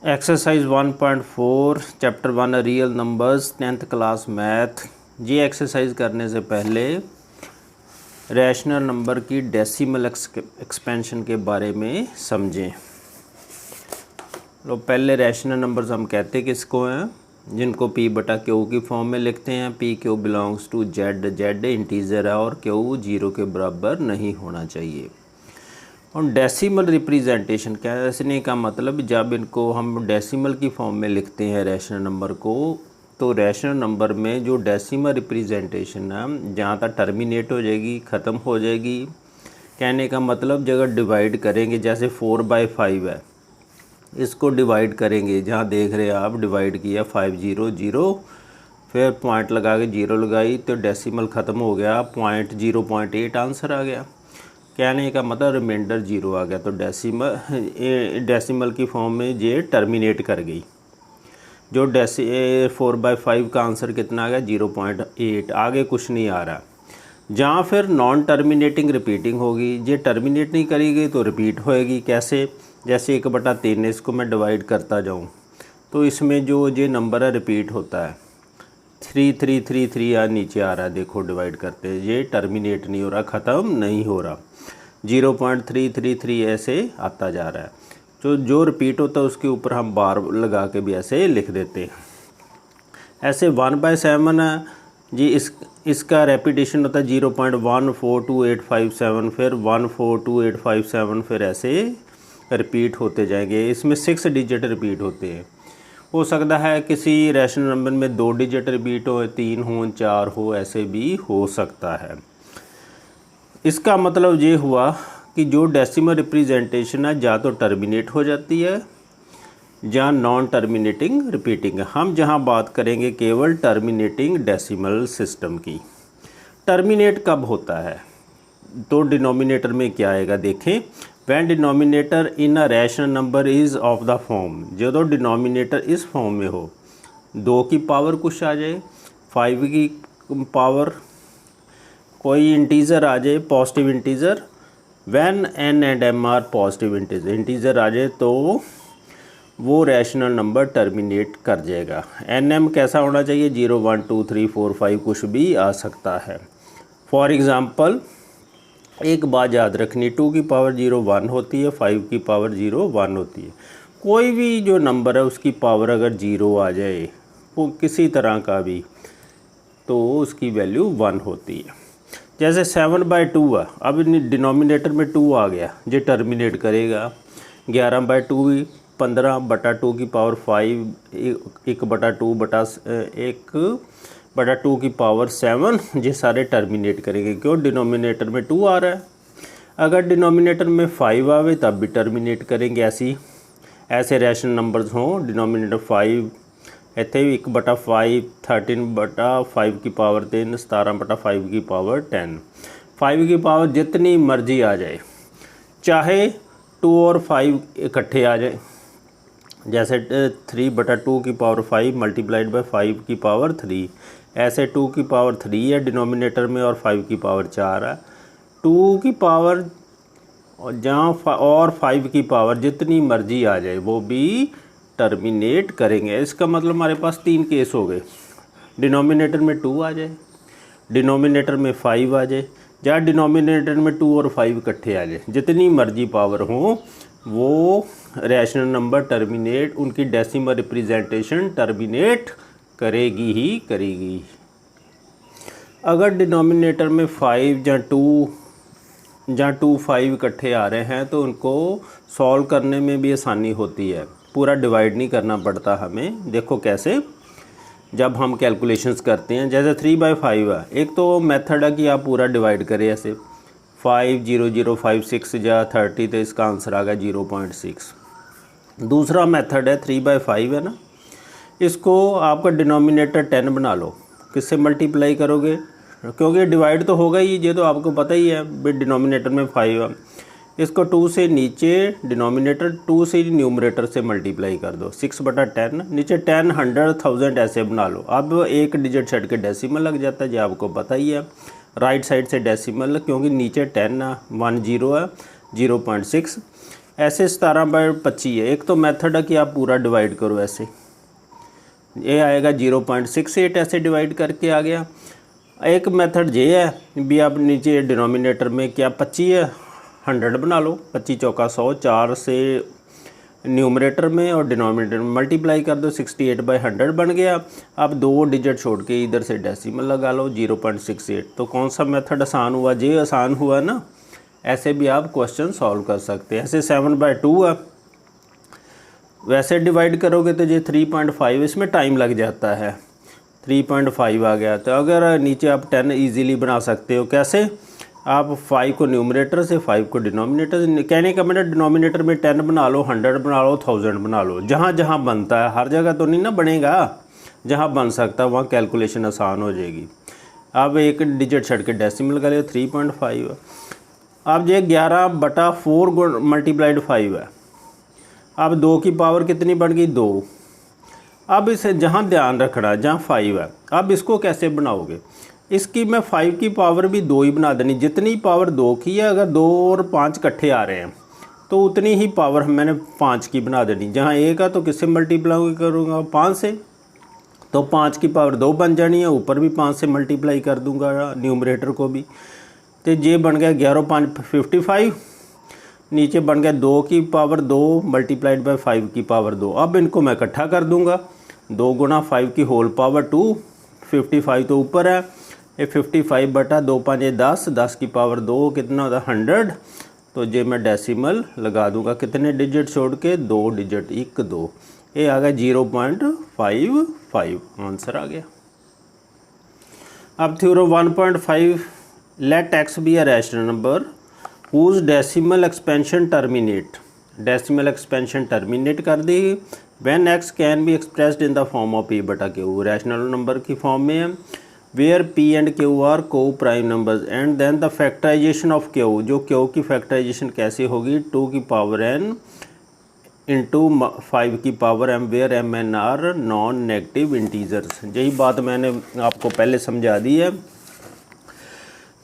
Exercise 1.4 chapter 1 real numbers 10th class math. ये exercise करने से पहले रैशनल नंबर की डेसिमल एक्सपेंशन के बारे में समझें। तो पहले रैशनल नंबर्स हम कहते किसको हैं, जिनको पी बटा क्यू की फॉर्म में लिखते हैं। P Q belongs to Z, Z integer है और क्यू जीरो के बराबर नहीं होना चाहिए। और डेसिमल रिप्रेजेंटेशन कहने का मतलब जब इनको हम डेसिमल की फॉर्म में लिखते हैं रैशनल नंबर को, तो रैशनल नंबर में जो डेसिमल रिप्रेजेंटेशन है जहाँ तक टर्मिनेट हो जाएगी, ख़त्म हो जाएगी। कहने का मतलब जगह डिवाइड करेंगे, जैसे 4/5 है, इसको डिवाइड करेंगे, जहाँ देख रहे हैं आप डिवाइड किया 5 0 0, फिर पॉइंट लगा के 0 लगाई तो डेसिमल ख़त्म हो गया, 0.8 आंसर आ गया। कहने का मतलब रिमाइंडर 0 आ गया, तो डेसिमल की फॉर्म में ये टर्मिनेट कर गई। जो 4/5 का आंसर कितना आ गया, 0.8, आगे कुछ नहीं आ रहा। जहाँ फिर नॉन टर्मिनेटिंग रिपीटिंग होगी, ये टर्मिनेट नहीं करेगी तो रिपीट होएगी। कैसे, जैसे 1/3 इसको मैं डिवाइड करता जाऊँ तो इसमें जो ये नंबर है रिपीट होता है। 3 3 3 3 यार नीचे आ रहा है, देखो डिवाइड करते हैं, ये टर्मिनेट नहीं हो रहा, ख़त्म नहीं हो रहा। 0.333 ऐसे आता जा रहा है। जो रिपीट होता है उसके ऊपर हम बार लगा के भी ऐसे लिख देते हैं। ऐसे 1/7 है जी, इसका रेपिटेशन होता है 0.142857, फिर 142857, फिर ऐसे रिपीट होते जाएंगे। इसमें 6 डिजिट रिपीट होते हैं। हो सकता है किसी रैशनल नंबर में 2 डिजिट रिपीट हो, 3 हो, 4 हो, ऐसे भी हो सकता है। इसका मतलब ये हुआ कि जो डेसिमल रिप्रेजेंटेशन है या तो टर्मिनेट हो जाती है या नॉन टर्मिनेटिंग रिपीटिंग। हम जहाँ बात करेंगे केवल टर्मिनेटिंग डेसिमल सिस्टम की। टर्मिनेट कब होता है, तो डिनोमिनेटर में क्या आएगा देखें। When denominator in a rational number is of the form, जो डिनोमिनेटर इस फॉर्म में हो, 2 की पावर कुछ आ जाए, 5 की पावर कोई इंटीज़र आ जाए, positive integer. When n and m are positive integer आ जाए तो वो रैशनल नंबर टर्मिनेट कर जाएगा। एन एम कैसा होना चाहिए, 0 1 2 3 4 5 कुछ भी आ सकता है। फॉर एग्ज़ाम्पल एक बात याद रखनी, 2 की पावर 0 1 होती है, 5 की पावर 0 1 होती है। कोई भी जो नंबर है उसकी पावर अगर 0 आ जाए वो किसी तरह का भी, तो उसकी वैल्यू 1 होती है। जैसे 7/2 है, अब डिनोमिनेटर में 2 आ गया, ये टर्मिनेट करेगा। 11/2 भी 15/2 की पावर 5, 1/2 की पावर 7, ये सारे टर्मिनेट करेंगे। क्यों, डिनोमिनेटर में 2 आ रहा है। अगर डिनोमिनेटर में 5 आवे तब भी टर्मिनेट करेंगे। ऐसे रैशनल नंबर्स हों डिनोमिनेटर 5, इतने 1/5, 13/5 की पावर 3, 17/5 की पावर 10। 5 की पावर जितनी मर्जी आ जाए, चाहे 2 और 5 इकट्ठे आ जाए, जैसे 3/2 की पावर 5 मल्टीप्लाइड बाय 5 की पावर 3, ऐसे 2 की पावर 3 है डिनोमिनेटर में और 5 की पावर 4 है। 2 की पावर जहाँ और 5 की पावर जितनी मर्जी आ जाए वो भी टर्मिनेट करेंगे। इसका मतलब हमारे पास 3 केस हो गए, डिनोमिनेटर में 2 आ जाए, डिनोमिनेटर में 5 आ जाए, या डिनोमिनेटर में 2 और 5 इकट्ठे आ जाए। जितनी मर्जी पावर हो वो रैशनल नंबर टर्मिनेट, उनकी डेसिमल रिप्रेजेंटेशन टर्मिनेट करेगी ही करेगी। अगर डिनोमिनेटर में 5 या 2 5 इकट्ठे आ रहे हैं तो उनको सॉल्व करने में भी आसानी होती है, पूरा डिवाइड नहीं करना पड़ता हमें। देखो कैसे, जब हम कैलकुलेशंस करते हैं, जैसे 3/5 है, एक तो मेथड है कि आप पूरा डिवाइड करें ऐसे 5 0 0 5 6 या 30, तो इसका आंसर आ गया 0.6। दूसरा मेथड है 3/5 है ना, इसको आपका डिनोमिनेटर 10 बना लो। किससे मल्टीप्लाई करोगे, क्योंकि डिवाइड तो होगा ही, ये तो आपको पता ही है। बिट डिनोमिनेटर में 5 है, इसको 2 से नीचे डिनोमिनेटर 2 से न्यूमरेटर से मल्टीप्लाई कर दो, 6/10, नीचे 10 100 1000 ऐसे बना लो। अब एक डिजिट छड़ के डेसिमल लग जाता है, ये आपको पता ही है। राइट साइड से डेसिमल, क्योंकि नीचे 10 1 0 है, 0.6। ऐसे 17/25 है। एक तो मेथड है कि आप पूरा डिवाइड करो ऐसे, ये आएगा 0.68 ऐसे डिवाइड करके आ गया। एक मेथड ये है भी आप नीचे डिनोमिनेटर में क्या 25 है 100 बना लो, 25 चौका 100, 4 से न्यूमरेटर में और डिनोमिनेटर में मल्टीप्लाई कर दो, 68/100 बन गया। अब 2 डिजिट छोड़ के इधर से डेसिमल लगा लो 0.68। तो कौन सा मेथड आसान हुआ? ये आसान हुआ ना। ऐसे भी आप क्वेश्चन सॉल्व कर सकते हैं। ऐसे 7/2 है, वैसे डिवाइड करोगे तो ये 3.5, इसमें टाइम लग जाता है। 3.5 आ गया। तो अगर नीचे आप 10 इजीली बना सकते हो। कैसे? आप 5 को न्यूमरेटर से, 5 को डिनोमिनेटर से, कहने का मतलब डिनोमिनेटर में 10 बना लो, 100 बना लो, 1000 बना लो, जहाँ जहाँ बनता है। हर जगह तो नहीं ना बनेगा, जहाँ बन सकता है वहाँ कैलकुलेशन आसान हो जाएगी। अब एक डिजिट छड़ के डेसिमल का लियो 3.5। अब ये 11/4 मल्टीप्लाइड 5 है। अब 2 की पावर कितनी बन गई? 2। अब इसे जहाँ ध्यान रखना है, जहाँ 5 है, अब इसको कैसे बनाओगे? इसकी मैं 5 की पावर भी 2 ही बना देनी। जितनी पावर 2 की है, अगर 2 और 5 इकट्ठे आ रहे हैं तो उतनी ही पावर मैंने 5 की बना देनी। जहाँ 1 है तो किससे मल्टीप्लाई करूँगा? 5 से। तो 5 की पावर 2 बन जानी है, ऊपर भी 5 से मल्टीप्लाई कर दूँगा न्यूमरेटर को भी। तो ये बन गया 11 5 55। नीचे बन गया 2 की पावर 2 मल्टीप्लाइड बाय 5 की पावर 2। अब इनको मैं इकट्ठा कर दूंगा, 2 गुना 5 की होल पावर 2, 55 तो ऊपर है, ये 55/2 5 10, 10 की पावर 2 कितना होता है? 100। तो ये मैं डेसिमल लगा दूंगा, कितने डिजिट छोड़ के? 2 डिजिट, 1 2। ये आ गया 0.55, आंसर आ गया। अब theorem 1.5, let x be a rational number whose decimal expansion terminate. Decimal expansion terminate कर दी when x can be expressed in the form of p/q, rational number की फॉर्म में है, where p and q are coprime numbers, and then the factorisation of q, जो q की factorisation कैसे होगी? 2 की पावर n इंटू 5 की power m, where m n are non negative integers. यही बात मैंने आपको पहले समझा दी है।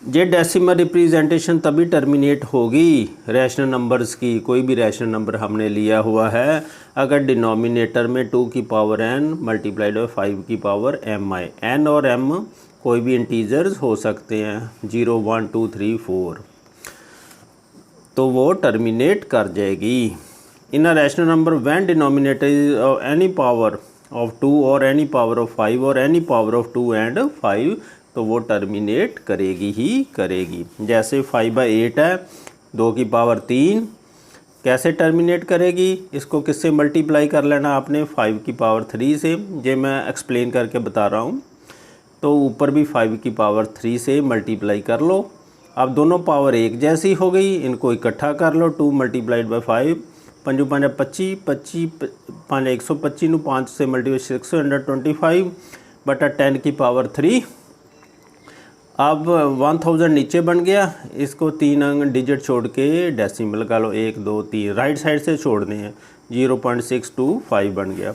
ये डेसिमल रिप्रेजेंटेशन तभी टर्मिनेट होगी रैशनल नंबर्स की, कोई भी रैशनल नंबर हमने लिया हुआ है, अगर डिनोमिनेटर में 2 की पावर n मल्टीप्लाइड बाय 5 की पावर m आए। n और m कोई भी इंटीजर्स हो सकते हैं, 0 1 2 3 4, तो वो टर्मिनेट कर जाएगी। In a rational number when denominator is any power of 2 और एनी पावर ऑफ 5 और एनी पावर ऑफ 2 एंड 5, तो वो टर्मिनेट करेगी ही करेगी। जैसे 5/8 है, 2 की पावर 3, कैसे टर्मिनेट करेगी? इसको किससे मल्टीप्लाई कर लेना आपने? 5 की पावर 3 से। ये मैं एक्सप्लेन करके बता रहा हूँ। तो ऊपर भी 5 की पावर 3 से मल्टीप्लाई कर लो। अब दोनों पावर एक जैसी हो गई, इनको इकट्ठा कर लो, 2 मल्टीप्लाइड बाई 5, 5 5 25, 25 5 125 5 से मल्टीप्लाई 625 बटा 10 की पावर 3। अब 1000 नीचे बन गया, इसको 3 डिजिट छोड़ के डेसिमल लगा लो, 1 2 3, राइट साइड से छोड़ने हैं, 0.625 बन गया।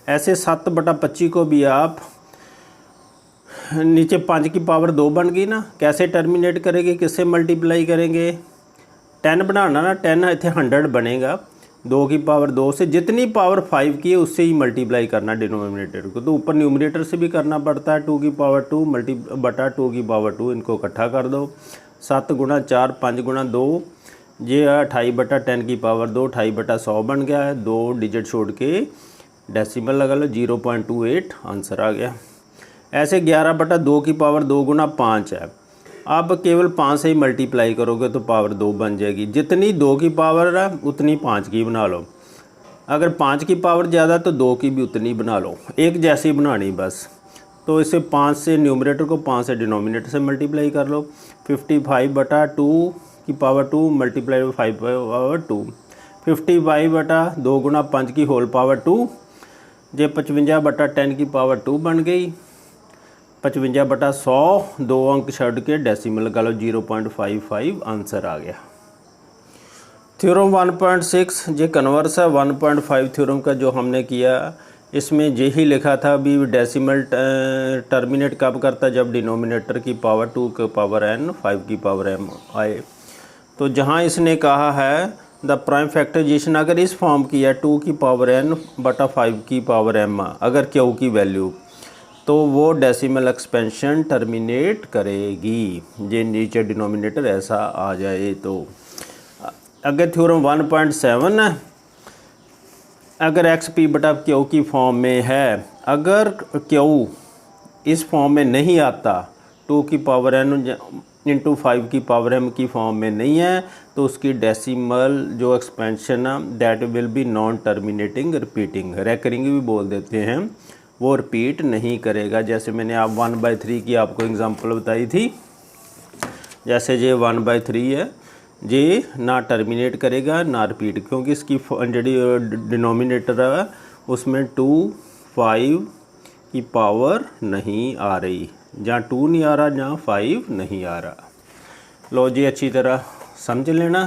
ऐसे 7/25 को भी आप नीचे 5 की पावर 2 बन गई ना, कैसे टर्मिनेट करेंगे? किससे मल्टीप्लाई करेंगे? 10 बनाना ना, 10 इतने 100 बनेगा, 2 की पावर 2 से जितनी पावर 5 की है उससे ही मल्टीप्लाई करना डिनोमिनेटर को। तो ऊपर न्यूमरेटर से भी करना पड़ता है, 2 की पावर 2 बटा 2 की पावर 2, इनको इकट्ठा कर दो, 7 गुणा 4 5 गुणा 2, ये 28/10 की पावर 2, 28/100 बन गया है। 2 डिजिट छोड़ के डेसिमल लगा लो, 0.28 आंसर आ गया। ऐसे 11/2 की पावर 2 गुणा 5 है, अब केवल 5 से ही मल्टीप्लाई करोगे तो पावर 2 बन जाएगी। जितनी 2 की पावर है उतनी 5 की बना लो, अगर 5 की पावर ज़्यादा तो 2 की भी उतनी बना लो, एक जैसी बनानी बस। तो इसे 5 से न्यूमरेटर को 5 से डिनोमिनेटर से मल्टीप्लाई कर लो, 55/2 की पावर 2 मल्टीप्लाई 5 पावर 2, 55/2 गुणा 5 की होल पावर 2, ये 55/10 की पावर 2 बन गई। 55/100, 2 अंक छड़ के डेसिमल लगा लो, 0.55 आंसर आ गया। थ्योरम 1.6 ये कन्वर्स है 1.5 थ्योरम का जो हमने किया, इसमें यही लिखा था भी डेसिमल टर्मिनेट कब करता है? जब डिनोमिनेटर की पावर 2 की पावर n 5 की पावर m आए। तो जहाँ इसने कहा है द प्राइम फैक्टराइजेशन अगर इस फॉर्म की है 2 की पावर n बटा 5 की पावर m अगर क्यू की वैल्यू, तो वो डेसिमल एक्सपेंशन टर्मिनेट करेगी। जे नीचे डिनोमिनेटर ऐसा आ जाए तो अगर थ्योरम 1.7 है, अगर एक्स पी बटा क्यू की फॉर्म में है, अगर क्यू इस फॉर्म में नहीं आता 2 की पावर n इंटू 5 की पावर m की फॉर्म में नहीं है, तो उसकी डेसिमल जो एक्सपेंशन है that will be non terminating repeating, recurring भी बोल देते हैं, वो रिपीट नहीं करेगा। जैसे मैंने आप 1/3 की आपको एग्जांपल बताई थी, जैसे ये 1/3 है, ये ना टर्मिनेट करेगा ना रिपीट, क्योंकि इसकी जी डिनोमिनेटर है उसमें 2 5 की पावर नहीं आ रही, जहाँ 2 नहीं आ रहा जहाँ 5 नहीं आ रहा। लो जी अच्छी तरह समझ लेना।